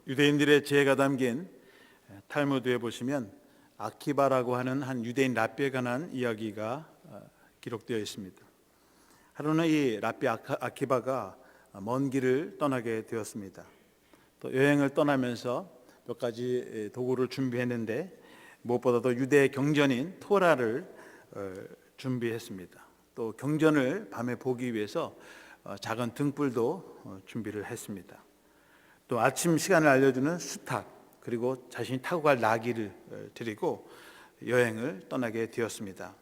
유대인들의 지혜가 담긴 탈무드에 보시면 아키바라고 하는 한 유대인 랍비에 관한 이야기가 기록되어 있습니다. 하루는 이 랍비 아키바가 먼 길을 떠나게 되었습니다. 또 여행을 떠나면서 몇 가지 도구를 준비했는데 무엇보다도 유대 경전인 토라를 준비했습니다. 또 경전을 밤에 보기 위해서 작은 등불도 준비를 했습니다. 또 아침 시간을 알려주는 수탉, 그리고 자신이 타고 갈 나귀를 드리고 여행을 떠나게 되었습니다.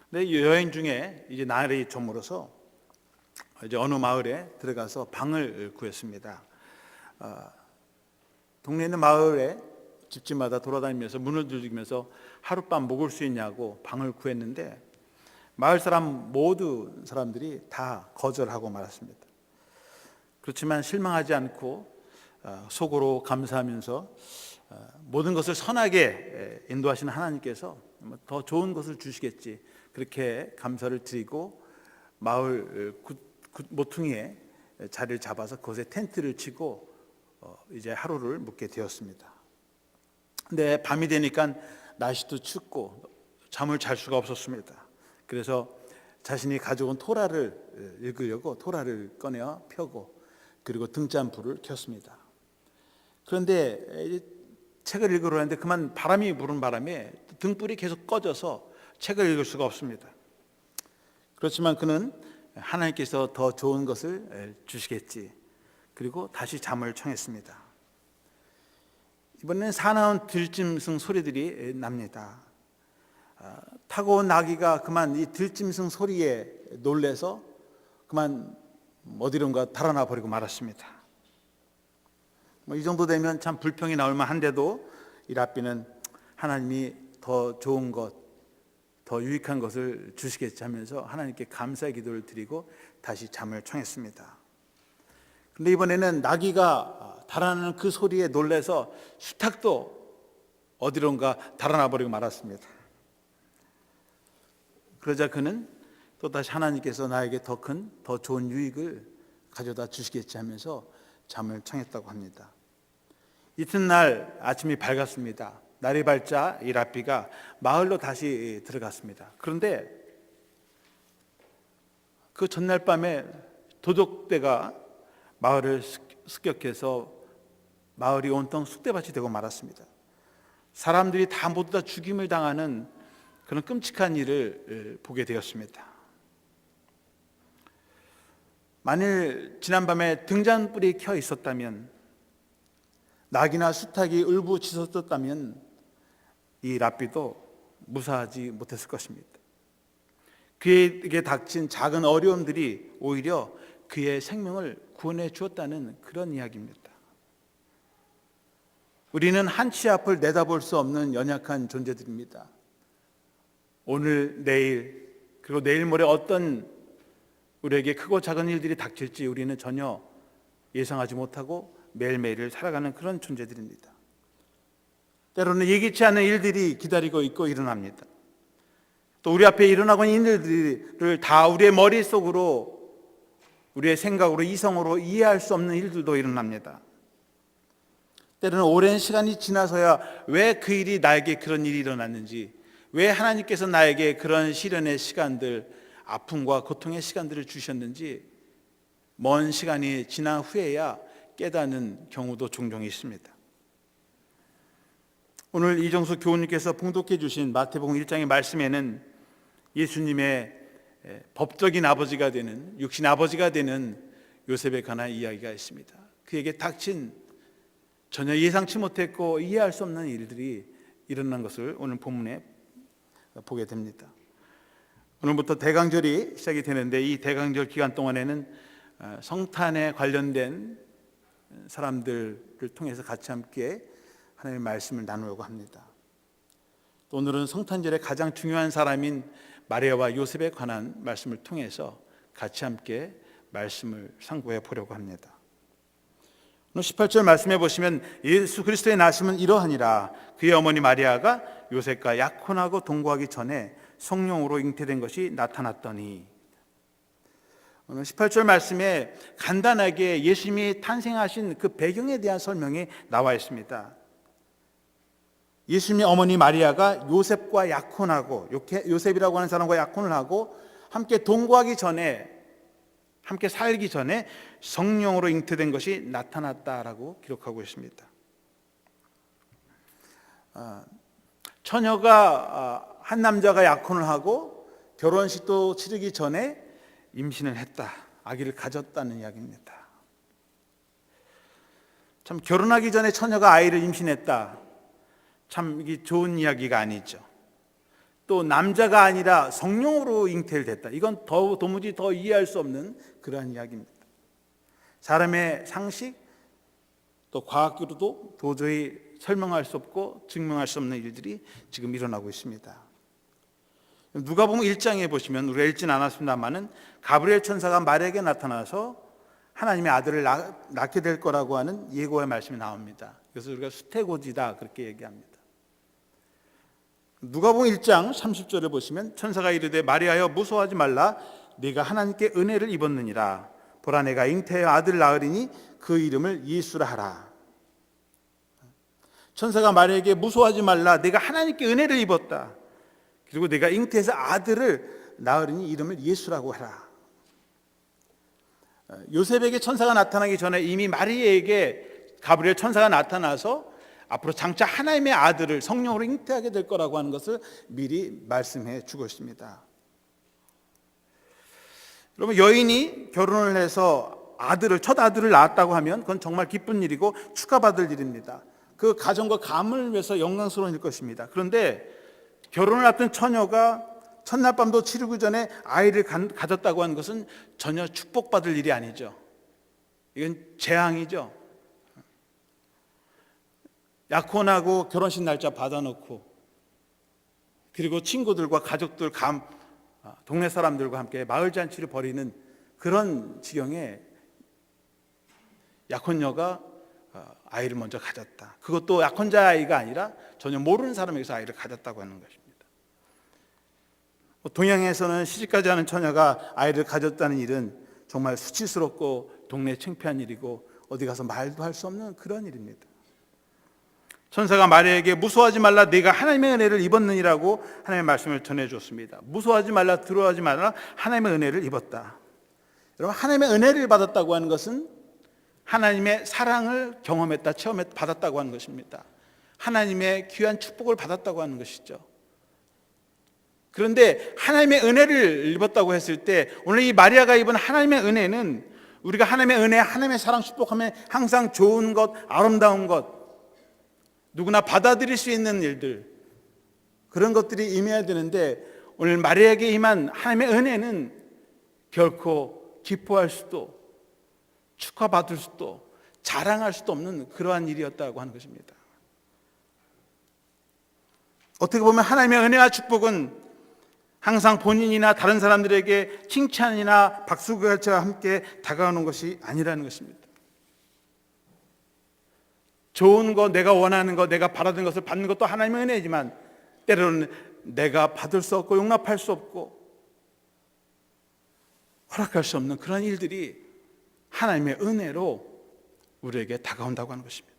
근데 여행 중에 이제 날이 저물어서 이제 어느 마을에 들어가서 방을 구했습니다. 동네에 있는 마을에 집집마다 돌아다니면서 문을 두드리면서 하룻밤 묵을 수 있냐고 방을 구했는데 마을 모든 사람들이 다 거절하고 말았습니다. 그렇지만 실망하지 않고 속으로 감사하면서 모든 것을 선하게 인도하시는 하나님께서 더 좋은 것을 주시겠지, 그렇게 감사를 드리고 마을 모퉁이에 자리를 잡아서 그곳에 텐트를 치고 이제 하루를 묵게 되었습니다. 근데 밤이 되니까 날씨도 춥고 잠을 잘 수가 없었습니다. 그래서 자신이 가져온 토라를 읽으려고 토라를 꺼내어 펴고 그리고 등잔불을 켰습니다. 그런데 책을 읽으러 하는데 그만 바람이 부는 바람에 등불이 계속 꺼져서 책을 읽을 수가 없습니다. 그렇지만 그는 하나님께서 더 좋은 것을 주시겠지, 그리고 다시 잠을 청했습니다. 이번에는 사나운 들짐승 소리들이 납니다. 타고 온 나귀가 그만 이 들짐승 소리에 놀래서 그만 어디론가 달아나 버리고 말았습니다. 이 정도 되면 참 불평이 나올 만한데도 이 랍비는 하나님이 더 좋은 것, 더 유익한 것을 주시겠지 하면서 하나님께 감사의 기도를 드리고 다시 잠을 청했습니다. 그런데 이번에는 나귀가 달아나는 그 소리에 놀래서 수탉도 어디론가 달아나 버리고 말았습니다. 그러자 그는 또다시 하나님께서 나에게 더 큰, 더 좋은 유익을 가져다 주시겠지 하면서 잠을 청했다고 합니다. 이튿날 아침이 밝았습니다. 날이 밝자 이 랍비가 마을로 다시 들어갔습니다. 그런데 그 전날 밤에 도적대가 마을을 습격해서 마을이 온통 쑥대밭이 되고 말았습니다. 사람들이 다 모두 다 죽임을 당하는 그런 끔찍한 일을 보게 되었습니다. 만일 지난밤에 등잔불이 켜 있었다면, 낙이나 수탉이 울부짖었다면 이 랍비도 무사하지 못했을 것입니다. 그에게 닥친 작은 어려움들이 오히려 그의 생명을 구원해 주었다는 그런 이야기입니다. 우리는 한치 앞을 내다볼 수 없는 연약한 존재들입니다. 오늘, 내일, 그리고 내일 모레 어떤 우리에게 크고 작은 일들이 닥칠지 우리는 전혀 예상하지 못하고 매일매일을 살아가는 그런 존재들입니다. 때로는 예기치 않은 일들이 기다리고 있고 일어납니다. 또 우리 앞에 일어나고 있는 일들을 다 우리의 머릿속으로, 우리의 생각으로, 이성으로 이해할 수 없는 일들도 일어납니다. 때로는 오랜 시간이 지나서야 왜 그 일이 나에게 그런 일이 일어났는지, 왜 하나님께서 나에게 그런 시련의 시간들, 아픔과 고통의 시간들을 주셨는지 먼 시간이 지난 후에야 깨닫는 경우도 종종 있습니다. 오늘 이정수 교우님께서 봉독해 주신 마태복음 1장의 말씀에는 예수님의 법적인 아버지가 되는, 육신 아버지가 되는 요셉에 관한 이야기가 있습니다. 그에게 닥친 전혀 예상치 못했고 이해할 수 없는 일들이 일어난 것을 오늘 본문에 보게 됩니다. 오늘부터 대강절이 시작이 되는데 이 대강절 기간 동안에는 성탄에 관련된 사람들을 통해서 같이 함께 하나님의 말씀을 나누려고 합니다. 또 오늘은 성탄절의 가장 중요한 사람인 마리아와 요셉에 관한 말씀을 통해서 같이 함께 말씀을 상고해 보려고 합니다. 오늘 18절 말씀해 보시면 예수 그리스도의 나심은 이러하니라. 그의 어머니 마리아가 요셉과 약혼하고 동거하기 전에 성령으로 잉태된 것이 나타났더니. 오늘 18절 말씀에 간단하게 예수님이 탄생하신 그 배경에 대한 설명이 나와 있습니다. 예수님의 어머니 마리아가 요셉과 약혼하고, 요셉이라고 하는 사람과 약혼을 하고 함께 동거하기 전에, 함께 살기 전에 성령으로 잉태된 것이 나타났다라고 기록하고 있습니다. 처녀가 한 남자가 약혼을 하고 결혼식도 치르기 전에 임신을 했다, 아기를 가졌다는 이야기입니다. 참, 결혼하기 전에 처녀가 아이를 임신했다, 참 이게 좋은 이야기가 아니죠. 또 남자가 아니라 성령으로 잉태를 됐다, 이건 도무지 더 이해할 수 없는 그러한 이야기입니다. 사람의 상식 또 과학으로도 도저히 설명할 수 없고 증명할 수 없는 일들이 지금 일어나고 있습니다. 누가복음 1장에 보시면, 우리가 읽진 않았습니다만은 가브리엘 천사가 마리아에게 나타나서 하나님의 아들을 낳게 될 거라고 하는 예고의 말씀이 나옵니다. 그래서 우리가 수태고지다 그렇게 얘기합니다. 누가복음 1장 30절에 보시면 천사가 이르되 마리아여 무서워하지 말라, 네가 하나님께 은혜를 입었느니라. 보라, 내가 잉태하여 아들을 낳으리니 그 이름을 예수라 하라. 천사가 마리아에게 무서워하지 말라, 내가 하나님께 은혜를 입었다, 그리고 내가 잉태해서 아들을 낳으리니 이름을 예수라고 하라. 요셉에게 천사가 나타나기 전에 이미 마리아에게 가브리엘 천사가 나타나서 앞으로 장차 하나님의 아들을 성령으로 잉태하게 될 거라고 하는 것을 미리 말씀해 주고 있습니다. 여러분, 여인이 결혼을 해서 첫 아들을 낳았다고 하면 그건 정말 기쁜 일이고 축하받을 일입니다. 그 가정과 가문을 위해서 영광스러운 일 것입니다. 그런데 결혼을 앞둔 처녀가 첫날 밤도 치르기 전에 아이를 가졌다고 하는 것은 전혀 축복받을 일이 아니죠. 이건 재앙이죠. 약혼하고 결혼식 날짜 받아놓고, 그리고 친구들과 가족들, 동네 사람들과 함께 마을 잔치를 벌이는 그런 지경에 약혼녀가 아이를 먼저 가졌다. 그것도 약혼자 아이가 아니라 전혀 모르는 사람에게서 아이를 가졌다고 하는 것입니다. 동양에서는 시집가지 않은 처녀가 아이를 가졌다는 일은 정말 수치스럽고 동네 창피한 일이고 어디 가서 말도 할 수 없는 그런 일입니다. 천사가 마리아에게 무서워하지 말라, 네가 하나님의 은혜를 입었느니라고 하나님의 말씀을 전해줬습니다. 무서워하지 말라, 두려워하지 말라, 하나님의 은혜를 입었다. 여러분, 하나님의 은혜를 받았다고 하는 것은 하나님의 사랑을 경험했다, 받았다고 하는 것입니다. 하나님의 귀한 축복을 받았다고 하는 것이죠. 그런데 하나님의 은혜를 입었다고 했을 때, 오늘 이 마리아가 입은 하나님의 은혜는, 우리가 하나님의 은혜, 하나님의 사랑, 축복하면 항상 좋은 것, 아름다운 것, 누구나 받아들일 수 있는 일들, 그런 것들이 임해야 되는데, 오늘 마리아에게 임한 하나님의 은혜는 결코 기뻐할 수도, 축하받을 수도, 자랑할 수도 없는 그러한 일이었다고 하는 것입니다. 어떻게 보면 하나님의 은혜와 축복은 항상 본인이나 다른 사람들에게 칭찬이나 박수갈채와 함께 다가오는 것이 아니라는 것입니다. 좋은 것, 내가 원하는 것, 내가 바라는 것을 받는 것도 하나님의 은혜지만 때로는 내가 받을 수 없고 용납할 수 없고 허락할 수 없는 그런 일들이 하나님의 은혜로 우리에게 다가온다고 하는 것입니다.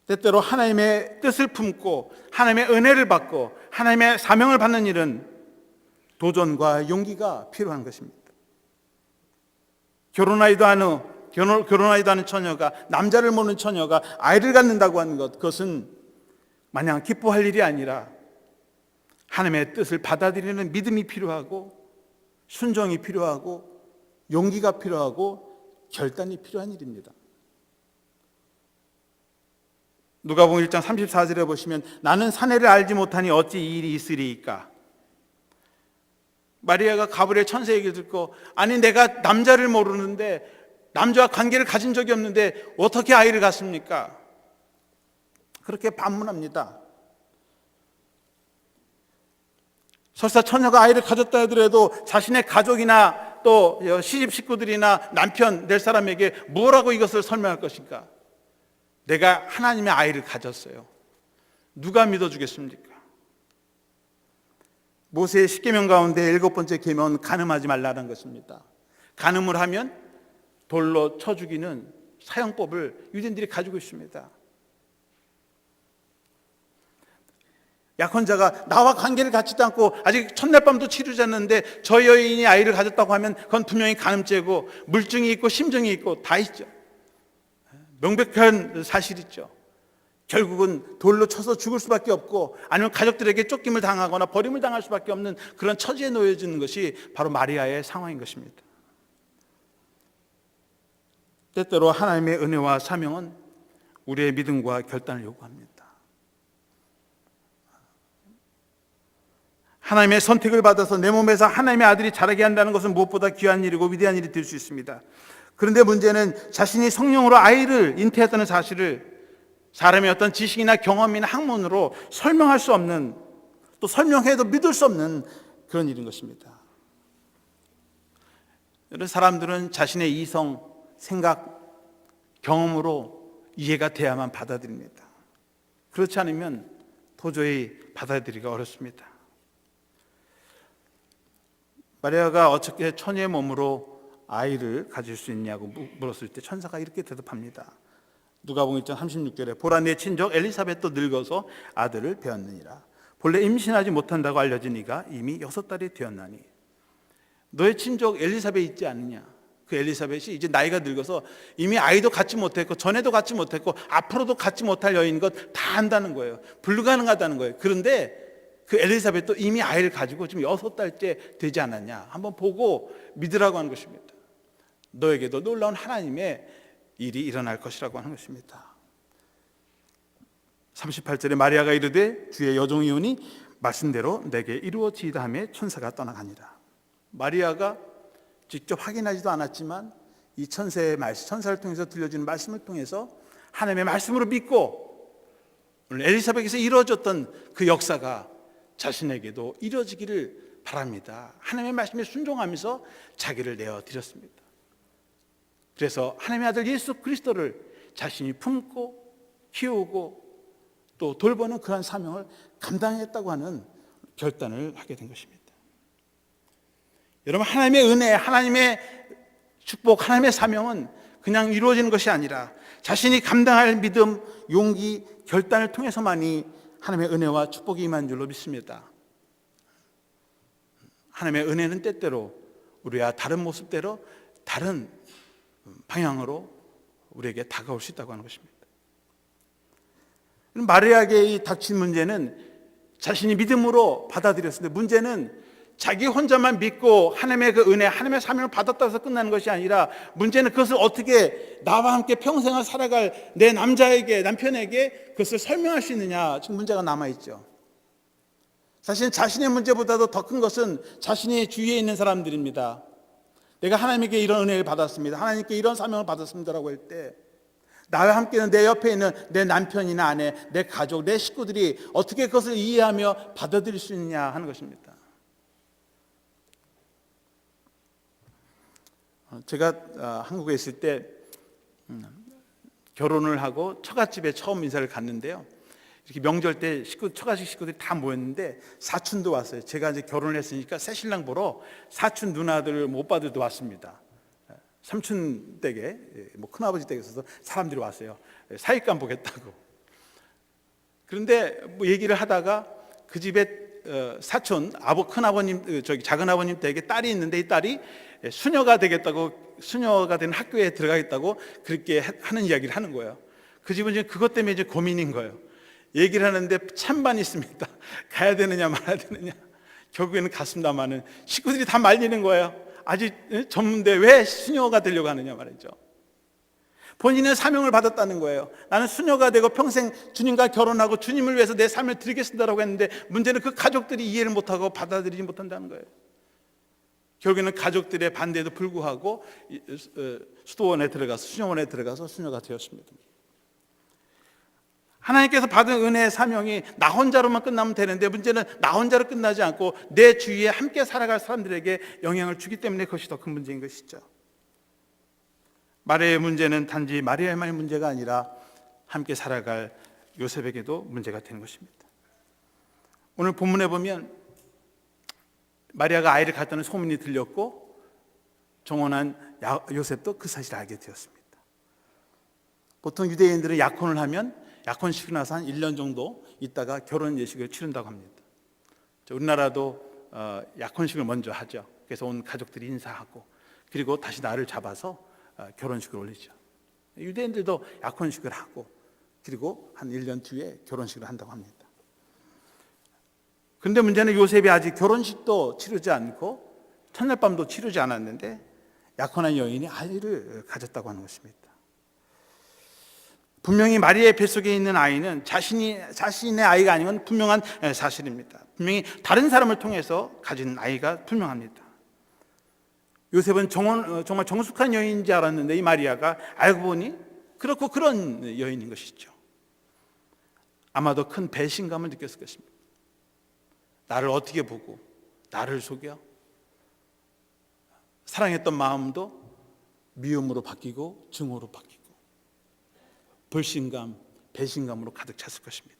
때때로 하나님의 뜻을 품고 하나님의 은혜를 받고 하나님의 사명을 받는 일은 도전과 용기가 필요한 것입니다. 결혼하지도 않은 처녀가, 남자를 모르는 처녀가 아이를 갖는다고 하는 것, 그것은 마냥 기뻐할 일이 아니라 하나님의 뜻을 받아들이는 믿음이 필요하고 순종이 필요하고 용기가 필요하고 결단이 필요한 일입니다. 누가복음 1장 34절에 보시면 나는 사내를 알지 못하니 어찌 이 일이 있으리이까. 마리아가 가브리엘 천사 얘기를 듣고, 아니 내가 남자를 모르는데, 남자와 관계를 가진 적이 없는데 어떻게 아이를 갖습니까? 그렇게 반문합니다. 설사 처녀가 아이를 가졌다 하더라도 자신의 가족이나 또 시집 식구들이나 남편 될 사람에게 뭐라고 이것을 설명할 것인가? 내가 하나님의 아이를 가졌어요. 누가 믿어주겠습니까? 모세의 10계명 가운데 7번째 계명은 간음하지 말라는 것입니다. 간음을 하면 돌로 쳐 죽이는 사형법을 유대인들이 가지고 있습니다. 약혼자가 나와 관계를 갖지도 않고 아직 첫날 밤도 치르지 않는데 저 여인이 아이를 가졌다고 하면 그건 분명히 간음죄고 물증이 있고 심증이 있고 다 있죠. 명백한 사실이죠. 결국은 돌로 쳐서 죽을 수밖에 없고 아니면 가족들에게 쫓김을 당하거나 버림을 당할 수밖에 없는 그런 처지에 놓여지는 것이 바로 마리아의 상황인 것입니다. 때때로 하나님의 은혜와 사명은 우리의 믿음과 결단을 요구합니다. 하나님의 선택을 받아서 내 몸에서 하나님의 아들이 자라게 한다는 것은 무엇보다 귀한 일이고 위대한 일이 될 수 있습니다. 그런데 문제는 자신이 성령으로 아이를 잉태했다는 사실을 사람의 어떤 지식이나 경험이나 학문으로 설명할 수 없는, 또 설명해도 믿을 수 없는 그런 일인 것입니다. 이런 사람들은 자신의 이성, 생각, 경험으로 이해가 돼야만 받아들입니다. 그렇지 않으면 도저히 받아들이기가 어렵습니다. 마리아가 어떻게 처녀의 몸으로 아이를 가질 수 있냐고 물었을 때 천사가 이렇게 대답합니다. 누가복음 1장 36절에 보라 내 친족 엘리사벳도 늙어서 아들을 배었느니라. 본래 임신하지 못한다고 알려진 이가 이미 6달이 되었나니. 너의 친족 엘리사벳 있지 않느냐? 그 엘리사벳이 이제 나이가 늙어서 이미 아이도 갖지 못했고 전에도 갖지 못했고 앞으로도 갖지 못할 여인인 것 다 안다는 거예요. 불가능하다는 거예요. 그런데 그 엘리사벳도 이미 아이를 가지고 지금 6달째 되지 않았냐? 한번 보고 믿으라고 하는 것입니다. 너에게도 놀라운 하나님의 일이 일어날 것이라고 하는 것입니다. 38절에 마리아가 이르되 주의 여종이오니 말씀대로 내게 이루어지이다 하며 천사가 떠나가니라. 마리아가 직접 확인하지도 않았지만 이 천사의 말씀, 천사를 통해서 들려주는 말씀을 통해서 하나님의 말씀으로 믿고 오늘 엘리사벳에서 이루어졌던 그 역사가 자신에게도 이루어지기를 바랍니다. 하나님의 말씀에 순종하면서 자기를 내어드렸습니다. 그래서 하나님의 아들 예수 그리스도를 자신이 품고 키우고 또 돌보는 그런 사명을 감당했다고 하는 결단을 하게 된 것입니다. 여러분, 하나님의 은혜, 하나님의 축복, 하나님의 사명은 그냥 이루어지는 것이 아니라 자신이 감당할 믿음, 용기, 결단을 통해서만이 하나님의 은혜와 축복이 임한 줄로 믿습니다. 하나님의 은혜는 때때로 우리와 다른 모습대로 다른 방향으로 우리에게 다가올 수 있다고 하는 것입니다. 마리아에게 이 닥친 문제는 자신이 믿음으로 받아들였는데 문제는 자기 혼자만 믿고 하나님의 그 은혜, 하나님의 사명을 받았다고 해서 끝나는 것이 아니라 문제는 그것을 어떻게 나와 함께 평생을 살아갈 내 남자에게, 남편에게 그것을 설명할 수 있느냐, 지금 문제가 남아있죠. 사실 자신의 문제보다도 더 큰 것은 자신의 주위에 있는 사람들입니다. 내가 하나님에게 이런 은혜를 받았습니다, 하나님께 이런 사명을 받았습니다라고 할 때 나와 함께는 내 옆에 있는 내 남편이나 아내, 내 가족, 내 식구들이 어떻게 그것을 이해하며 받아들일 수 있느냐 하는 것입니다. 제가 한국에 있을 때 결혼을 하고 처갓집에 처음 인사를 갔는데요. 이렇게 명절 때 처갓집 식구들이 다 모였는데 사촌도 왔어요. 제가 이제 결혼을 했으니까 새신랑 보러 사촌 누나들, 오빠들도 왔습니다. 삼촌 댁에, 뭐 큰아버지 댁에 있어서 사람들이 왔어요. 사윗감 보겠다고. 그런데 뭐 얘기를 하다가 그 집에 사촌 큰아버님, 작은 아버님 댁에 딸이 있는데 이 딸이 수녀가 되겠다고, 수녀가 된 학교에 들어가겠다고 그렇게 하는 이야기를 하는 거예요. 그 집은 이제 그것 때문에 이제 고민인 거예요. 얘기를 하는데 찬반 있습니다. 가야 되느냐 말아야 되느냐. 결국에는 갔습니다마는 식구들이 다 말리는 거예요. 아직 젊은데 왜 수녀가 되려고 하느냐 말이죠. 본인은 사명을 받았다는 거예요. 나는 수녀가 되고 평생 주님과 결혼하고 주님을 위해서 내 삶을 드리겠습니다라고 했는데 문제는 그 가족들이 이해를 못하고 받아들이지 못한다는 거예요. 결국에는 가족들의 반대에도 불구하고 수도원에 들어가서, 수녀원에 들어가서 수녀가 되었습니다. 하나님께서 받은 은혜의 사명이 나 혼자로만 끝나면 되는데 문제는 나 혼자로 끝나지 않고 내 주위에 함께 살아갈 사람들에게 영향을 주기 때문에 그것이 더 큰 문제인 것이죠. 마리아의 문제는 단지 마리아의만의 문제가 아니라 함께 살아갈 요셉에게도 문제가 되는 것입니다. 오늘 본문에 보면 마리아가 아이를 갖다는 소문이 들렸고 정혼한 요셉도 그 사실을 알게 되었습니다. 보통 유대인들은 약혼을 하면 약혼식이 나서 한 1년 정도 있다가 결혼 예식을 치른다고 합니다. 우리나라도 약혼식을 먼저 하죠. 그래서 온 가족들이 인사하고 그리고 다시 날을 잡아서 결혼식을 올리죠. 유대인들도 약혼식을 하고 그리고 한 1년 뒤에 결혼식을 한다고 합니다. 그런데 문제는 요셉이 아직 결혼식도 치르지 않고 첫날 밤도 치르지 않았는데 약혼한 여인이 아이를 가졌다고 하는 것입니다. 분명히 마리아의 뱃속에 있는 아이는 자신의 아이가 아닌 건 분명한 사실입니다. 분명히 다른 사람을 통해서 가진 아이가 분명합니다. 요셉은 정말 정숙한 여인인지 알았는데 이 마리아가 알고 보니 그렇고 그런 여인인 것이죠. 아마도 큰 배신감을 느꼈을 것입니다. 나를 어떻게 보고 나를 속여? 사랑했던 마음도 미움으로 바뀌고 증오로 바뀌고 불신감, 배신감으로 가득 찼을 것입니다.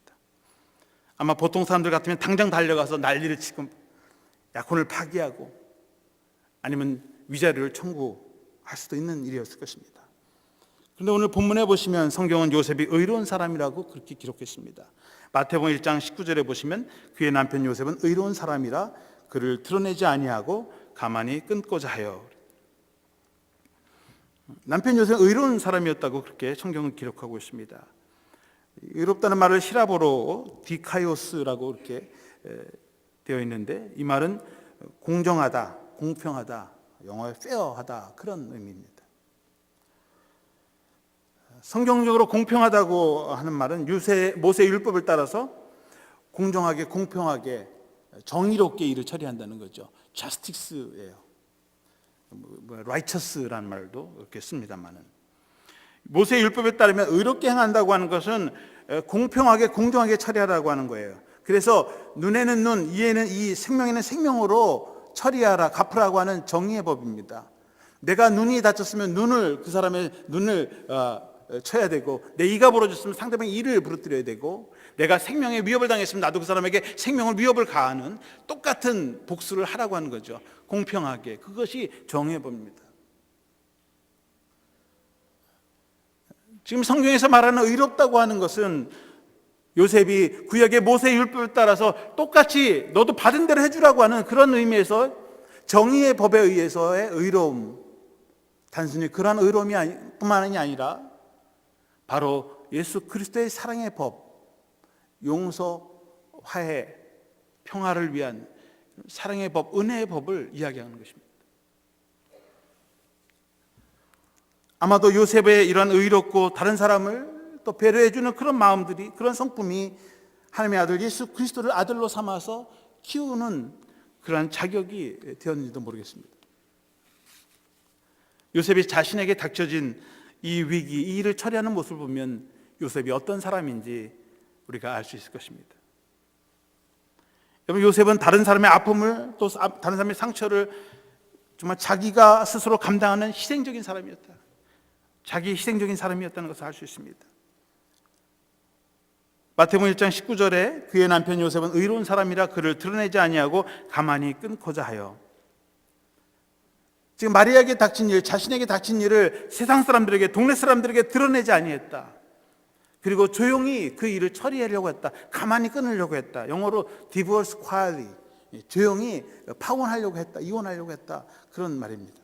아마 보통 사람들 같으면 당장 달려가서 난리를 치고 약혼을 파기하고 아니면 위자료를 청구할 수도 있는 일이었을 것입니다. 그런데 오늘 본문에 보시면 성경은 요셉이 의로운 사람이라고 그렇게 기록했습니다. 마태복음 1장 19절에 보시면 그의 남편 요셉은 의로운 사람이라 그를 드러내지 아니하고 가만히 끊고자 하여. 남편 요셉은 의로운 사람이었다고 그렇게 성경은 기록하고 있습니다. 의롭다는 말을 히라보로 디카이오스라고 이렇게 되어 있는데 이 말은 공정하다, 공평하다, 영어의 페어하다 그런 의미입니다. 성경적으로 공평하다고 하는 말은 모세 율법을 따라서 공정하게, 공평하게, 정의롭게 일을 처리한다는 거죠. justice예요. righteous라는 말도 이렇게 씁니다만은 모세 율법에 따르면 의롭게 행한다고 하는 것은 공평하게, 공정하게 처리하라고 하는 거예요. 그래서 눈에는 눈, 이에는 이, 생명에는 생명으로 처리하라, 갚으라고 하는 정의의 법입니다. 내가 눈이 다쳤으면 그 사람의 눈을 쳐야 되고, 내 이가 부러졌으면 상대방의 이를 부러뜨려야 되고, 내가 생명에 위협을 당했으면 나도 그 사람에게 생명을 위협을 가하는 똑같은 복수를 하라고 하는 거죠. 공평하게. 그것이 정의의 법입니다. 지금 성경에서 말하는 의롭다고 하는 것은 요셉이 구약의 모세 율법을 따라서 똑같이 너도 받은 대로 해주라고 하는 그런 의미에서 정의의 법에 의해서의 의로움, 단순히 그러한 의로움이 뿐만이 아니라 바로 예수 그리스도의 사랑의 법, 용서, 화해, 평화를 위한 사랑의 법, 은혜의 법을 이야기하는 것입니다. 아마도 요셉의 이런 의롭고 다른 사람을 또 배려해주는 그런 마음들이, 그런 성품이 하나님의 아들 예수 그리스도를 아들로 삼아서 키우는 그러한 자격이 되었는지도 모르겠습니다. 요셉이 자신에게 닥쳐진 이 위기, 이 일을 처리하는 모습을 보면 요셉이 어떤 사람인지 우리가 알 수 있을 것입니다. 여러분, 요셉은 다른 사람의 아픔을, 또 다른 사람의 상처를 정말 자기가 스스로 감당하는 희생적인 사람이었다. 자기 희생적인 사람이었다는 것을 알 수 있습니다. 마태복음 1장 19절에 그의 남편 요셉은 의로운 사람이라 그를 드러내지 아니하고 가만히 끊고자 하여. 지금 마리아에게 닥친 일, 자신에게 닥친 일을 세상 사람들에게, 동네 사람들에게 드러내지 아니했다. 그리고 조용히 그 일을 처리하려고 했다. 가만히 끊으려고 했다. 영어로 divorce quietly, 조용히 파혼하려고 했다. 이혼하려고 했다. 그런 말입니다.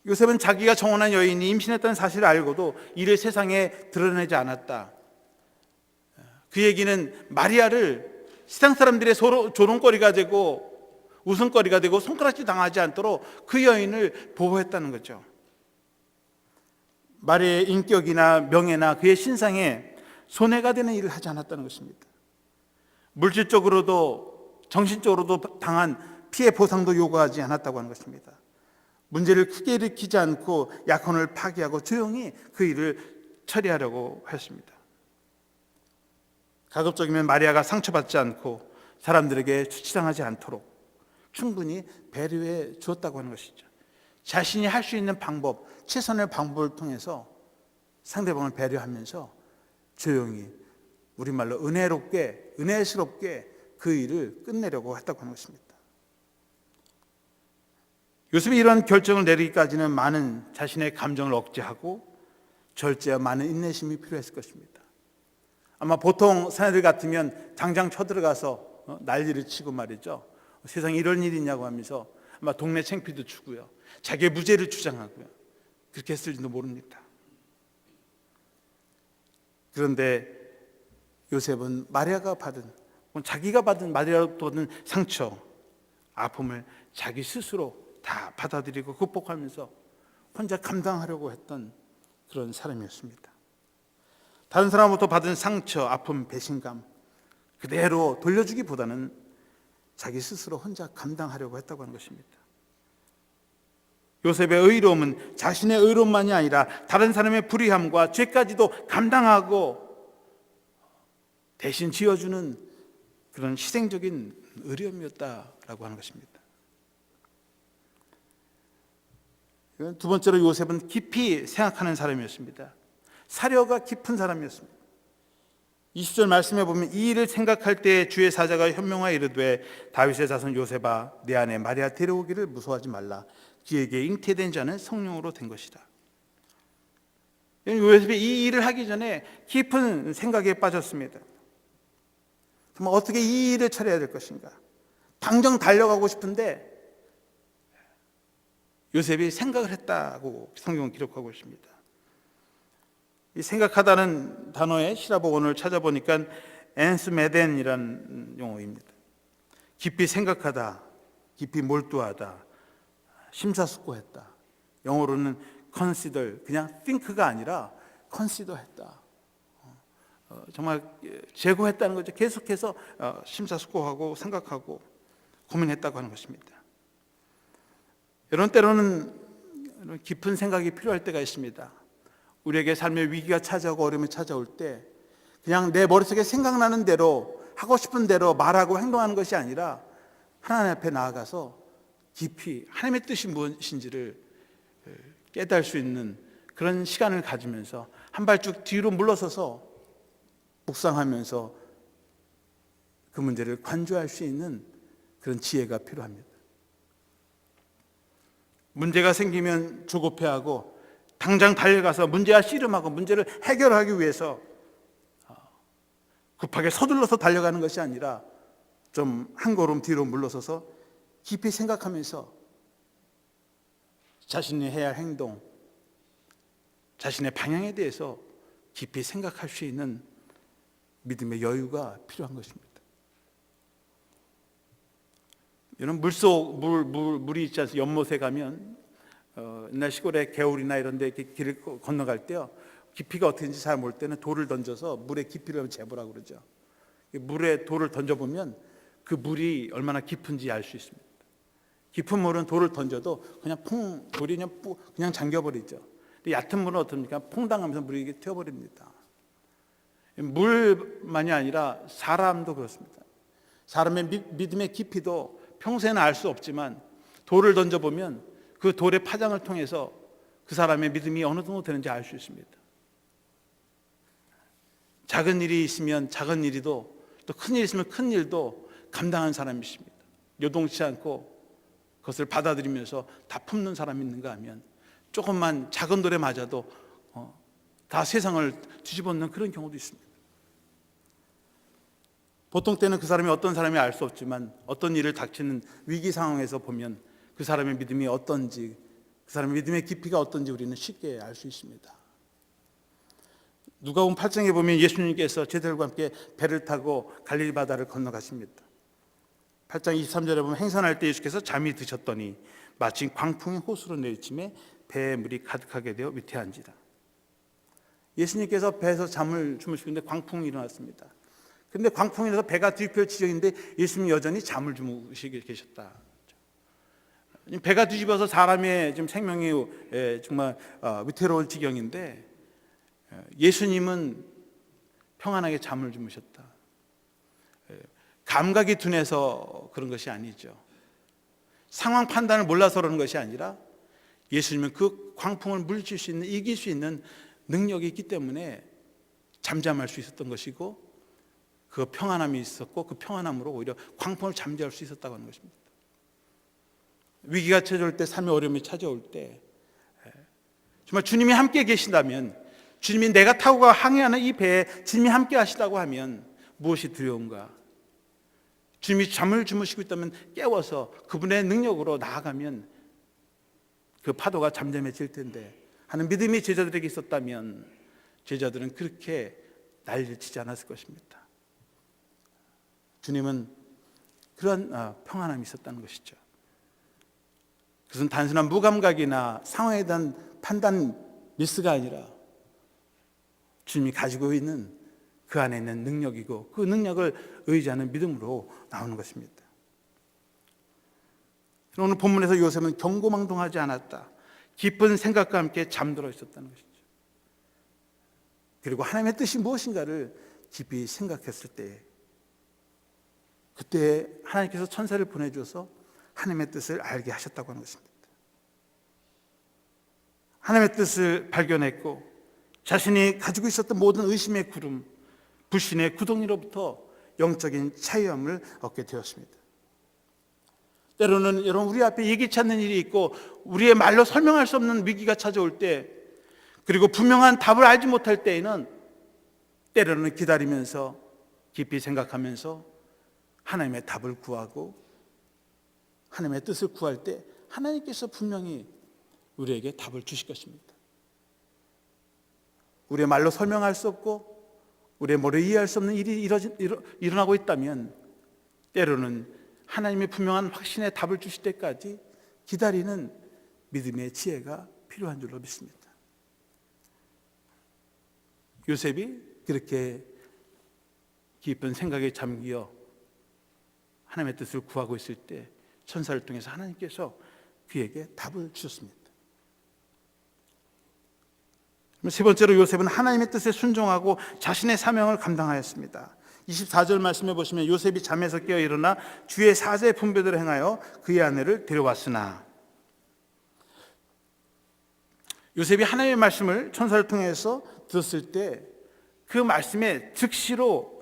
요셉은 자기가 정혼한 여인이 임신했다는 사실을 알고도 이를 세상에 드러내지 않았다. 그 얘기는 마리아를 세상 사람들의 조롱거리가 되고 웃음거리가 되고 손가락질 당하지 않도록 그 여인을 보호했다는 거죠. 마리아의 인격이나 명예나 그의 신상에 손해가 되는 일을 하지 않았다는 것입니다. 물질적으로도 정신적으로도 당한 피해 보상도 요구하지 않았다고 하는 것입니다. 문제를 크게 일으키지 않고 약혼을 파기하고 조용히 그 일을 처리하려고 했습니다. 가급적이면 마리아가 상처받지 않고 사람들에게 수치당하지 않도록 충분히 배려해 주었다고 하는 것이죠. 자신이 할 수 있는 방법, 최선의 방법을 통해서 상대방을 배려하면서 조용히, 우리말로 은혜롭게, 은혜스럽게 그 일을 끝내려고 했다고 하는 것입니다. 요셉이 이러한 결정을 내리기까지는 많은 자신의 감정을 억제하고 절제와 많은 인내심이 필요했을 것입니다. 아마 보통 사내들 같으면 당장 쳐들어가서 난리를 치고 말이죠. 세상에 이런 일이 있냐고 하면서 아마 동네 창피도 주고요. 자기의 무죄를 주장하고요. 그렇게 했을지도 모릅니다. 그런데 요셉은 마리아가 받은, 자기가 받은, 마리아가 받은 상처, 아픔을 자기 스스로 다 받아들이고 극복하면서 혼자 감당하려고 했던 그런 사람이었습니다. 다른 사람으로부터 받은 상처, 아픔, 배신감 그대로 돌려주기보다는 자기 스스로 혼자 감당하려고 했다고 하는 것입니다. 요셉의 의로움은 자신의 의로움만이 아니라 다른 사람의 불의함과 죄까지도 감당하고 대신 지어주는 그런 희생적인 의로움이었다라고 하는 것입니다. 두 번째로 요셉은 깊이 생각하는 사람이었습니다. 사려가 깊은 사람이었습니다. 20절 말씀해 보면 이 일을 생각할 때 주의 사자가 현명하여 이르되 다윗의 자손 요셉아 내 아내 마리아 데려오기를 무서워하지 말라. 그에게 잉태된 자는 성령으로 된 것이다. 요셉이 이 일을 하기 전에 깊은 생각에 빠졌습니다. 그럼 어떻게 이 일을 처리해야 될 것인가? 당장 달려가고 싶은데 요셉이 생각을 했다고 성경은 기록하고 있습니다. 이 생각하다는 단어의 히라보 원어를 찾아보니까 엔스메덴이라는 용어입니다. 깊이 생각하다, 깊이 몰두하다, 심사숙고했다. 영어로는 consider, 그냥 think가 아니라 consider했다. 정말 재고했다는 거죠. 계속해서 심사숙고하고 생각하고 고민했다고 하는 것입니다. 이런 때로는 깊은 생각이 필요할 때가 있습니다. 우리에게 삶의 위기가 찾아오고 어려움이 찾아올 때 그냥 내 머릿속에 생각나는 대로 하고 싶은 대로 말하고 행동하는 것이 아니라 하나님 앞에 나아가서 깊이 하나님의 뜻이 무엇인지를 깨달을 수 있는 그런 시간을 가지면서 한 발짝 뒤로 물러서서 묵상하면서 그 문제를 관조할 수 있는 그런 지혜가 필요합니다. 문제가 생기면 조급해하고 당장 달려가서 문제와 씨름하고 문제를 해결하기 위해서 급하게 서둘러서 달려가는 것이 아니라 좀 한 걸음 뒤로 물러서서 깊이 생각하면서 자신이 해야 할 행동, 자신의 방향에 대해서 깊이 생각할 수 있는 믿음의 여유가 필요한 것입니다. 이런 물이 있지 않습니까? 연못에 가면 옛날 시골에 개울이나 이런 데 이렇게 길을 건너갈 때요, 깊이가 어떻게인지 잘 모를 때는 돌을 던져서 물의 깊이를 재보라고 그러죠. 물에 돌을 던져보면 그 물이 얼마나 깊은지 알 수 있습니다. 깊은 물은 돌을 던져도 그냥 돌이 그냥 잠겨버리죠. 근데 얕은 물은 어떻습니까? 퐁당하면서 물이 이게 튀어버립니다. 물만이 아니라 사람도 그렇습니다. 사람의 믿음의 깊이도 평소에는 알 수 없지만 돌을 던져보면 그 돌의 파장을 통해서 그 사람의 믿음이 어느 정도 되는지 알 수 있습니다. 작은 일이 있으면 작은 일이도, 또 큰 일이 있으면 큰 일도 감당한 사람이 있습니다. 요동치 않고 그것을 받아들이면서 다 품는 사람이 있는가 하면 조금만 작은 돌에 맞아도 다 세상을 뒤집어놓는 그런 경우도 있습니다. 보통 때는 그 사람이 어떤 사람이 알 수 없지만 어떤 일을 닥치는 위기 상황에서 보면 그 사람의 믿음이 어떤지, 그 사람의 믿음의 깊이가 어떤지 우리는 쉽게 알 수 있습니다. 누가복음 8장에 보면 예수님께서 제자들과 함께 배를 타고 갈릴리 바다를 건너가십니다. 8장 23절에 보면 행선할 때 예수께서 잠이 드셨더니 마침 광풍이 호수로 내리침에 배에 물이 가득하게 되어 위태한지라. 예수님께서 배에서 잠을 주무시는데 광풍이 일어났습니다. 그런데 광풍이 일어나서 배가 뒤집힐 지경인데 예수님이 여전히 잠을 주무시고 계셨다. 배가 뒤집어서 사람의 지금 생명이 정말 위태로울 지경인데 예수님은 평안하게 잠을 주무셨다. 감각이 둔해서 그런 것이 아니죠. 상황 판단을 몰라서 그런 것이 아니라 예수님은 그 광풍을 물리칠 수 있는, 이길 수 있는 능력이 있기 때문에 잠잠할 수 있었던 것이고, 그 평안함이 있었고 그 평안함으로 오히려 광풍을 잠재울 수 있었다고 하는 것입니다. 위기가 찾아올 때, 삶의 어려움이 찾아올 때 정말 주님이 함께 계신다면, 주님이 내가 타고 항해하는 이 배에 주님이 함께 하시다고 하면 무엇이 두려운가? 주님이 잠을 주무시고 있다면 깨워서 그분의 능력으로 나아가면 그 파도가 잠잠해질 텐데 하는 믿음이 제자들에게 있었다면 제자들은 그렇게 난리를 치지 않았을 것입니다. 주님은 그런 평안함이 있었다는 것이죠. 그것은 단순한 무감각이나 상황에 대한 판단 미스가 아니라 주님이 가지고 있는 그 안에 있는 능력이고 그 능력을 의지하는 믿음으로 나오는 것입니다. 오늘 본문에서 요셉은 경고망동하지 않았다. 깊은 생각과 함께 잠들어 있었다는 것이죠. 그리고 하나님의 뜻이 무엇인가를 깊이 생각했을 때, 그때 하나님께서 천사를 보내주셔서 하나님의 뜻을 알게 하셨다고 하는 것입니다. 하나님의 뜻을 발견했고 자신이 가지고 있었던 모든 의심의 구름, 불신의 구덩이로부터 영적인 자유함을 얻게 되었습니다. 때로는 여러분, 우리 앞에 예기치 않는 일이 있고 우리의 말로 설명할 수 없는 위기가 찾아올 때, 그리고 분명한 답을 알지 못할 때에는 때로는 기다리면서 깊이 생각하면서 하나님의 답을 구하고 하나님의 뜻을 구할 때 하나님께서 분명히 우리에게 답을 주실 것입니다. 우리의 말로 설명할 수 없고 우리의 머리로 이해할 수 없는 일이 일어나고 있다면 때로는 하나님의 분명한 확신의 답을 주실 때까지 기다리는 믿음의 지혜가 필요한 줄로 믿습니다. 요셉이 그렇게 깊은 생각에 잠겨 하나님의 뜻을 구하고 있을 때 천사를 통해서 하나님께서 그에게 답을 주셨습니다. 세 번째로 요셉은 하나님의 뜻에 순종하고 자신의 사명을 감당하였습니다. 24절 말씀해 보시면 요셉이 잠에서 깨어 일어나 주의 사제 분배대로 행하여 그의 아내를 데려왔으나, 요셉이 하나님의 말씀을 천사를 통해서 들었을 때 그 말씀에 즉시로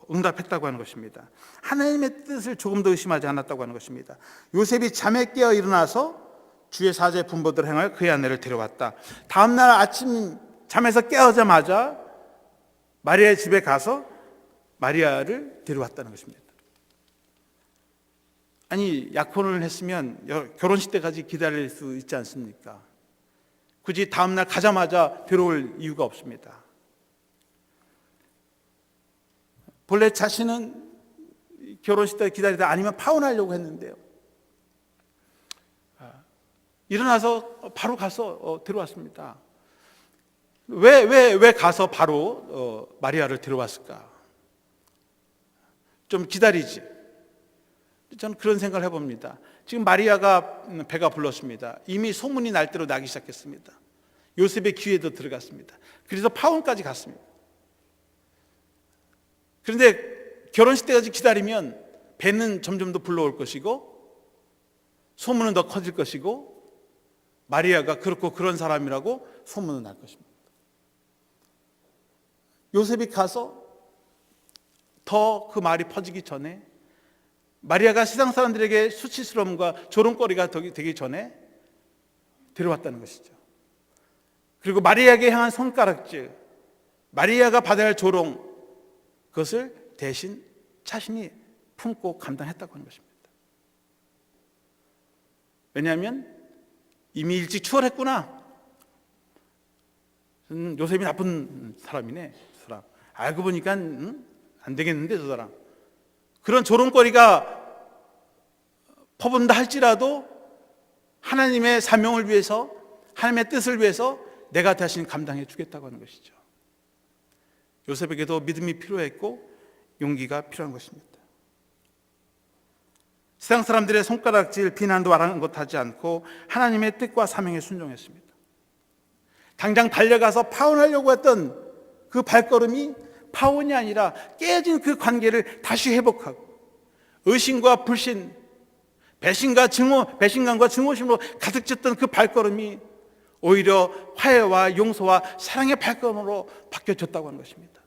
응답했다고 하는 것입니다. 하나님의 뜻을 조금 더 의심하지 않았다고 하는 것입니다. 요셉이 잠에 깨어 일어나서 주의 사제 분배대로 행하여 그의 아내를 데려왔다. 다음 날 아침 잠에서 깨어자마자 마리아의 집에 가서 마리아를 데려왔다는 것입니다. 아니, 약혼을 했으면 결혼식 때까지 기다릴 수 있지 않습니까? 굳이 다음 날 가자마자 데려올 이유가 없습니다. 본래 자신은 결혼식 때 기다리다 아니면 파혼하려고 했는데요, 일어나서 바로 가서 데려왔습니다. 왜 가서 바로 마리아를 데려왔을까? 좀 기다리지. 저는 그런 생각을 해봅니다. 지금 마리아가 배가 불렀습니다. 이미 소문이 날 대로 나기 시작했습니다. 요셉의 귀에도 들어갔습니다. 그래서 파혼까지 갔습니다. 그런데 결혼식 때까지 기다리면 배는 점점 더 불러올 것이고 소문은 더 커질 것이고 마리아가 그렇고 그런 사람이라고 소문은 날 것입니다. 요셉이 가서 더 그 말이 퍼지기 전에, 마리아가 세상 사람들에게 수치스러움과 조롱거리가 되기 전에 데려왔다는 것이죠. 그리고 마리아에게 향한 손가락질, 마리아가 받아야 할 조롱, 그것을 대신 자신이 품고 감당했다고 하는 것입니다. 왜냐하면 이미 일찍 추월했구나. 요셉이 나쁜 사람이네, 저 사람. 알고 보니까 안 되겠는데, 저 사람. 그런 조롱거리가 퍼본다 할지라도 하나님의 사명을 위해서, 하나님의 뜻을 위해서 내가 대신 감당해 주겠다고 하는 것이죠. 요셉에게도 믿음이 필요했고 용기가 필요한 것입니다. 세상 사람들의 손가락질, 비난도 아랑곳하지 않고 하나님의 뜻과 사명에 순종했습니다. 당장 달려가서 파혼하려고 했던 그 발걸음이 파혼이 아니라 깨진 그 관계를 다시 회복하고 의심과 불신, 배신감과 증오심으로 가득 찼던 그 발걸음이 오히려 화해와 용서와 사랑의 발걸음으로 바뀌어졌다고 하는 것입니다.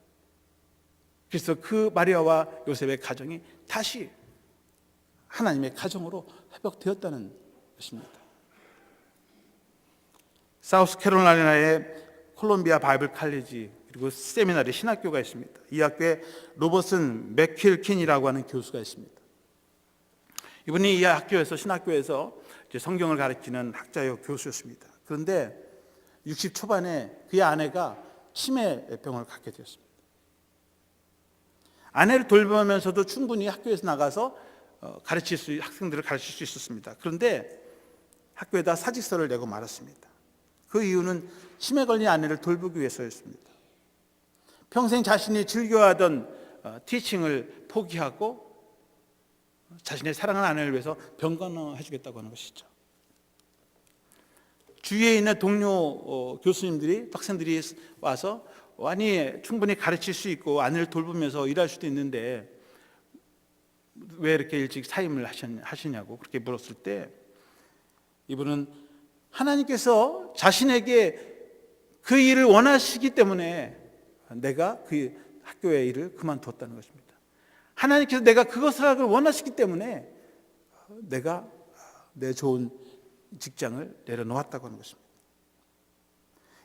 그래서 그 마리아와 요셉의 가정이 다시 하나님의 가정으로 회복되었다는 것입니다. 사우스캐롤라이나의 콜롬비아 바이블 칼리지 그리고 세미나리 신학교가 있습니다. 이 학교에 로버슨 맥킬킨이라고 하는 교수가 있습니다. 이분이 이 학교에서 신학교에서 이제 성경을 가르치는 학자요 교수였습니다. 그런데 60 초반에 그의 아내가 치매병을 갖게 되었습니다. 아내를 돌보면서도 충분히 학교에서 나가서 학생들을 가르칠 수 있었습니다. 그런데 학교에다 사직서를 내고 말았습니다. 그 이유는 치매 걸린 아내를 돌보기 위해서였습니다. 평생 자신이 즐겨하던 티칭을 포기하고 자신의 사랑하는 아내를 위해서 병간호해 주겠다고 하는 것이죠. 주위에 있는 동료 교수님들이, 학생들이 와서 아니 충분히 가르칠 수 있고 아내를 돌보면서 일할 수도 있는데 왜 이렇게 일찍 사임을 하시냐고 그렇게 물었을 때 이분은 하나님께서 자신에게 그 일을 원하시기 때문에 내가 그 학교의 일을 그만두었다는 것입니다. 하나님께서 내가 그것을 하기를 원하시기 때문에 내가 내 좋은 직장을 내려놓았다고 하는 것입니다.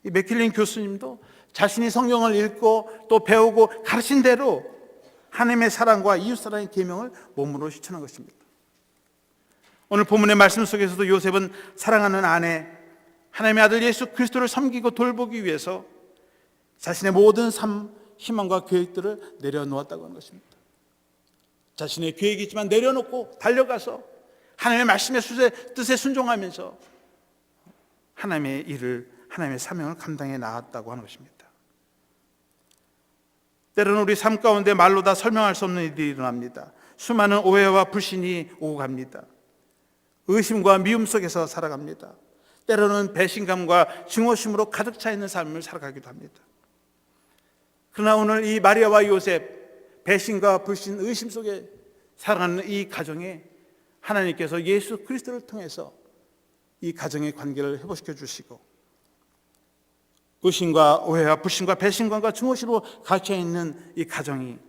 이 맥킬린 교수님도 자신이 성경을 읽고 또 배우고 가르친 대로 하나님의 사랑과 이웃사랑의 계명을 몸으로 실천한 것입니다. 오늘 본문의 말씀 속에서도 요셉은 사랑하는 아내 하나님의 아들 예수 그리스도를 섬기고 돌보기 위해서 자신의 모든 삶, 희망과 계획들을 내려놓았다고 하는 것입니다. 자신의 계획이 있지만 내려놓고 달려가서 하나님의 말씀의 뜻에 순종하면서 하나님의 일을, 하나님의 사명을 감당해 나갔다고 하는 것입니다. 때로는 우리 삶 가운데 말로 다 설명할 수 없는 일이 일어납니다. 수많은 오해와 불신이 오고 갑니다. 의심과 미움 속에서 살아갑니다. 때로는 배신감과 증오심으로 가득 차 있는 삶을 살아가기도 합니다. 그러나 오늘 이 마리아와 요셉, 배신과 불신, 의심 속에 살아가는 이 가정에 하나님께서 예수 그리스도를 통해서 이 가정의 관계를 회복시켜 주시고 의심과 오해와 불신과 배신감과 증오심으로 갇혀 있는 이 가정이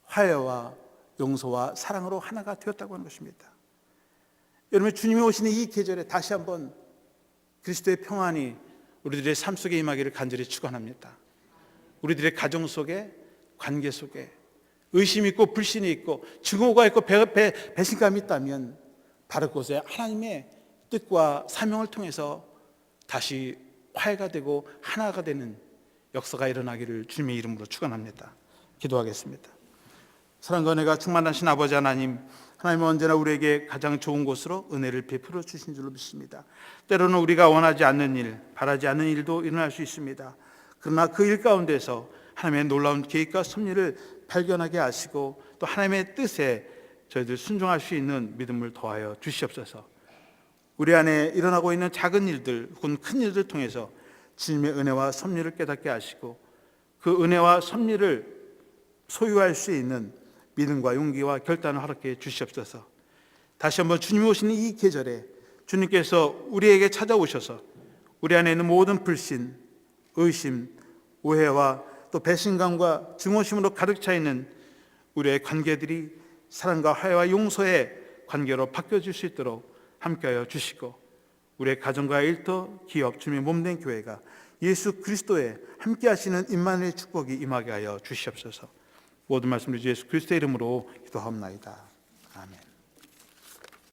화해와 용서와 사랑으로 하나가 되었다고 하는 것입니다. 여러분, 주님이 오시는 이 계절에 다시 한번 그리스도의 평안이 우리들의 삶 속에 임하기를 간절히 축원합니다. 우리들의 가정 속에, 관계 속에 의심이 있고 불신이 있고 증오가 있고 배신감이 있다면 바로 그곳에 하나님의 뜻과 사명을 통해서 다시 화해가 되고 하나가 되는 역사가 일어나기를 주님의 이름으로 축원합니다. 기도하겠습니다. 사랑과 은혜가 충만하신 아버지 하나님, 하나님은 언제나 우리에게 가장 좋은 곳으로 은혜를 베풀어 주신 줄로 믿습니다. 때로는 우리가 원하지 않는 일, 바라지 않는 일도 일어날 수 있습니다. 그러나 그 일 가운데서 하나님의 놀라운 계획과 섭리를 발견하게 하시고 또 하나님의 뜻에 저희들 순종할 수 있는 믿음을 더하여 주시옵소서. 우리 안에 일어나고 있는 작은 일들 혹은 큰 일들 통해서 주님의 은혜와 섭리를 깨닫게 하시고 그 은혜와 섭리를 소유할 수 있는 믿음과 용기와 결단을 허락해 주시옵소서. 다시 한번 주님이 오시는 이 계절에 주님께서 우리에게 찾아오셔서 우리 안에 있는 모든 불신, 의심, 오해와 또 배신감과 증오심으로 가득 차 있는 우리의 관계들이 사랑과 화해와 용서의 관계로 바뀌어질 수 있도록 함께하여 주시고 우리의 가정과 일터, 기업, 주님의 몸된 교회가 예수 그리스도의 함께하시는 임마누엘의 축복이 임하게 하여 주시옵소서. 모든 말씀을 예수 그리스도의 이름으로 기도하옵나이다.